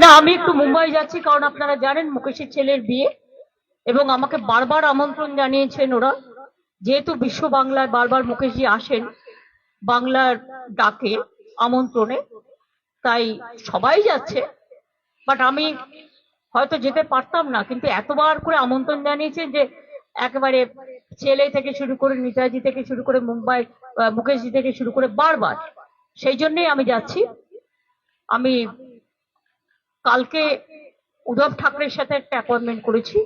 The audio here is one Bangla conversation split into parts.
না, আমি একটু মুম্বাই যাচ্ছি, কারণ আপনারা জানেন মুকেশের ছেলের বিয়ে, এবং আমাকে বারবার আমন্ত্রণ জানিয়েছেন ওরা। যেহেতু বিশ্ব বাংলায় বারবার মুকেশজি আসেন বাংলার ডাকে, আমন্ত্রণে, তাই সবাই যাচ্ছে। বাট আমি হয়তো যেতে পারতাম না, কিন্তু এতবার করে আমন্ত্রণ জানিয়েছেন যে একেবারে ছেলে থেকে শুরু করে নেতাজি থেকে শুরু করে মুম্বাই মুকেশজি থেকে শুরু করে বারবার, সেই জন্যই আমি যাচ্ছি। আমি কালকে উদ্ধব ঠাকরের সাথে একটা অ্যাপয়েন্টমেন্ট করেছি,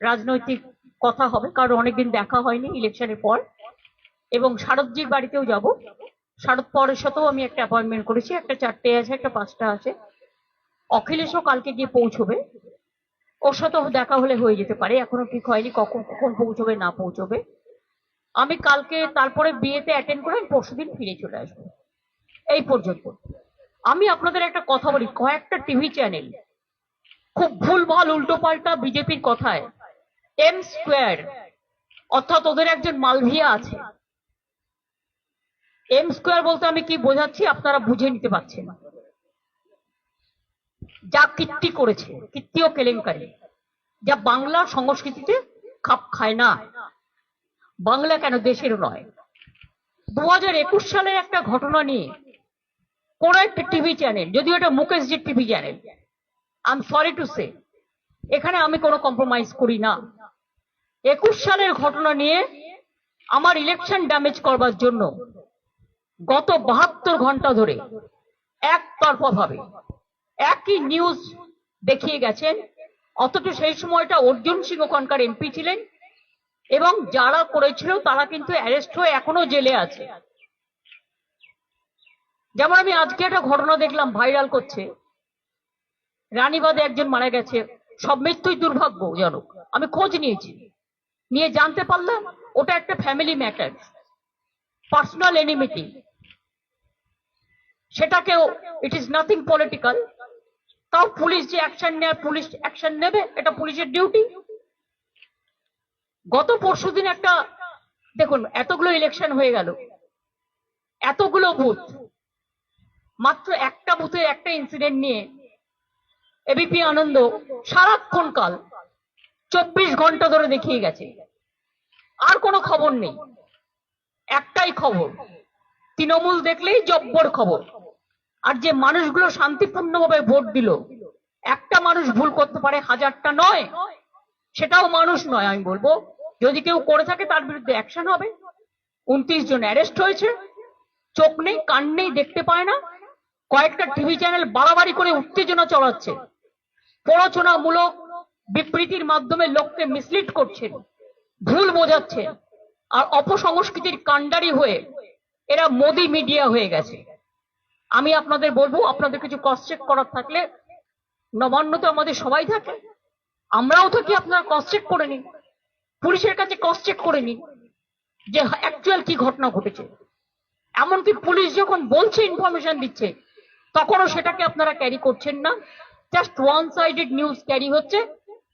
রাজনৈতিক কথা হবে, কারণ অনেকদিন দেখা হয়নি ইলেকশনের পর। এবং শারদজির বাড়িতেও যাব, শারদ পরের সাথেও আমি একটা অ্যাপয়েন্টমেন্ট করেছি, একটা 4টে আছে, একটা 5টা আছে। অখিলেশও কালকে গিয়ে পৌঁছবে, ওর সাথেও দেখা হলে হয়ে যেতে পারে, এখনো ঠিক হয়নি কখন কখন পৌঁছবে না পৌঁছবে। আমি কালকে তারপরে বিয়েতে অ্যাটেন্ড করে আমি পরশুদিন ফিরে চলে আসবো। এই পর্যন্ত। আমি আপনাদের একটা কথা বলি, কয়েকটা টিভি চ্যানেল খুব ভুলভাল উল্টোপাল্টা বিজেপির কথায় এম স্কোয়ার, অর্থাৎ ওদের একজন মালভিয়া আছে। এম স্কোয়ার বলতে আমি কি বোঝাচ্ছি আপনারা বুঝে নিতে পারছেন। যা কীর্তি করেছে, কীর্তি ও কেলেঙ্কারি, যা বাংলা সংস্কৃতিতে খাপ খায় না। বাংলা কেন, দেশের নয়। 2021 সালের একটা ঘটনা নিয়ে কোন একটা টিভি চ্যানেল, যদিও এটা মুকেশজির TV channel, I am sorry to say, এখানে আমি কোনো কম্প্রোমাইজ করি না। 21 সালের ঘটনা নিয়ে আমার ইলেকশন ড্যামেজ করবার জন্য গত 72 ঘন্টা ধরে একতরফা ভাবে একই নিউজ দেখিয়ে গেছেন। অথচ সেই সময়টা অর্জুন সিং ওখানকার এমপি ছিলেন, এবং যারা করেছিল তারা কিন্তু অ্যারেস্ট হয়ে এখনো জেলে আছে। যেমন আমি আজকে একটা ঘটনা দেখলাম ভাইরাল করছে, রানীবাদে একজন মারা গেছে, সব মৃত্যুই দুর্ভাগ্যজনক। আমি খোঁজ নিয়েছি, নিয়ে জানতে পারলাম ওটা একটা ফ্যামিলি ম্যাটার, পার্সোনাল এনিমিটি। সেটাকেও ইট ইজ নাথিং পলিটিক্যাল, তাও পুলিশ যে অ্যাকশন নেয়, পুলিশ অ্যাকশন নেবে, এটা পুলিশের ডিউটি। গত পরশুদিন একটা, দেখুন এতগুলো ইলেকশন হয়ে গেল, এতগুলো বুথ, মাত্র একটা বুথে একটা ইনসিডেন্ট নিয়ে এবিপি আনন্দ সারাক্ষণ কাল 24 ঘন্টা ধরে দেখিয়ে গেছে। আর কোনো খবর নেই, একটাই খবর, তৃণমূল দেখলেই জব্বর খবর। আর যে মানুষগুলো শান্তিপূর্ণভাবে ভোট দিল, একটা মানুষ ভুল করতে পারে, হাজারটা নয়, সেটাও মানুষ নয়। আমি বলবো যদি কেউ করে থাকে তার বিরুদ্ধে অ্যাকশন হবে। 29 জন অ্যারেস্ট হয়েছে, চোখ নেই কান নেই, দেখতে পায় না। কয়েকটা টিভি চ্যানেল বাড়াবাড়ি করে উত্তেজনা চলাচ্ছে, প্ররোচনামূলক বিবৃতির মাধ্যমে লোককে মিসলিড করছেন, ভুল বোঝাচ্ছেন। আর অপসংস্কৃতির কাণ্ডারি হয়ে এরা মোদি মিডিয়া হয়ে গেছে। আমি আপনাদের বলবো, আপনাদের কিছু ক্রস চেক করার থাকলে, নবান্ন তো আমাদের সবাই থাকে, আমরাও থাকি, আপনারা ক্রস চেক করে নিন, পুলিশের কাছে ক্রস চেক করে নিন যে অ্যাকচুয়াল কি ঘটনা ঘটেছে। এমনকি পুলিশ যখন বলছে, ইনফরমেশন দিচ্ছে, তখনও সেটাকে আপনারা ক্যারি করছেন না, just one sided news carry হচ্ছে।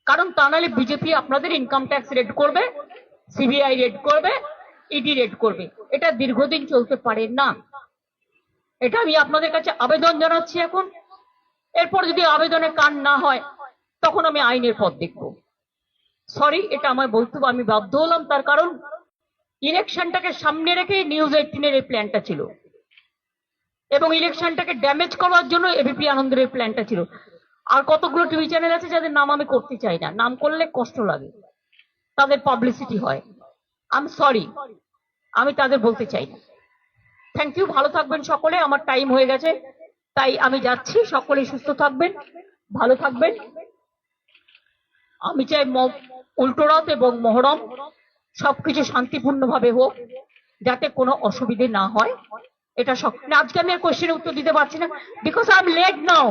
কারণ তা নাহলে বিজেপি আপনাদের ইনকাম ট্যাক্স রেড করবে, সিবিআই রেড করবে, ইডি রেড করবে। এটা দীর্ঘদিন চলতে পারে না। এটা আমি আপনাদের কাছে আবেদন জানাচ্ছি এখন। এরপর যদি আবেদনে কান না হয়, তখন আমি আইনের পথ দেখব। সরি, এটা আমায় বলতে আমি বাধ্য হলাম, তার কারণ ইলেকশনটাকে সামনে রেখে নিউজ 18-এর এই প্ল্যানটা ছিল, এবং ইলেকশনটাকে ড্যামেজ করার জন্য এবিপি আনন্দের এই প্ল্যানটা ছিল। আর কতগুলো টিভি চ্যানেল আছে যাদের নাম আমি করতে চাই না, নাম করলে কষ্ট লাগে, তাদের পাবলিসিটি হয়। আই এম সরি, আমি তাদের বলতে চাই না। থ্যাংক ইউ, ভালো থাকবেন সকলে, আমার টাইম হয়ে গেছে, তাই আমি যাচ্ছি। সকলে সুস্থ থাকবেন, ভালো থাকবেন। আমি চাই উল্টোরথ এবং মহরম সবকিছু শান্তিপূর্ণভাবে হোক, যাতে কোনো অসুবিধে না হয়। এটা সব। আজকে আমি আর কোশ্চেনের উত্তর দিতে পারছি না, because I am late now.